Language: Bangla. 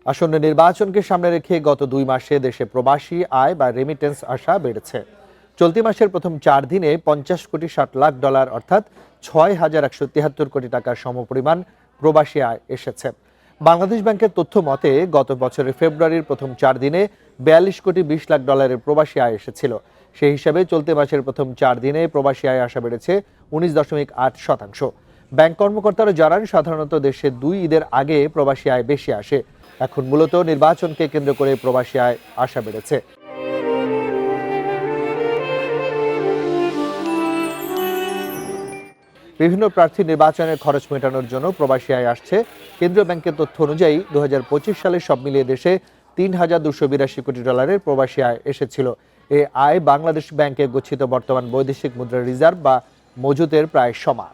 আসন্ন নির্বাচনকে সামনে রেখে গত 2 মাসে দেশে প্রবাসী আয় বা রেমিটেন্স আসা বেড়েছে। চলতি মাসের প্রথম 4 দিনে 50 কোটি 60 লাখ ডলার অর্থাৎ 6,173 কোটি টাকার সমপরিমাণ প্রবাসী আয় এসেছে। বাংলাদেশ ব্যাংকের তথ্য মতে গত বছরের ফেব্রুয়ারির প্রথম 4 দিনে 42 কোটি 20 লাখ ডলারের প্রবাসী আয় এসেছিল। সেই হিসাবে চলতি মাসের প্রথম 4 দিনে প্রবাসী আয় আসা বেড়েছে 19.8%। ব্যাংক কর্মকর্তারা জানান, সাধারণত দেশে 2 ঈদের আগে প্রবাসী আয় বেশি আসে। এখন মূলত নির্বাচনকে কেন্দ্র করে প্রবাসী আয় আসা বেড়েছে। বিভিন্ন প্রার্থী নির্বাচনের খরচ মেটানোর জন্য প্রবাসী আয় আসছে। কেন্দ্রীয় ব্যাংকের তথ্য অনুযায়ী 2025 সালে সব মিলিয়ে দেশে 3,282 কোটি ডলারের প্রবাসী আয় এসেছিল। এই আয় বাংলাদেশ ব্যাংকে গচ্ছিত বর্তমান বৈদেশিক মুদ্রা রিজার্ভ বা মজুদের প্রায় সমান।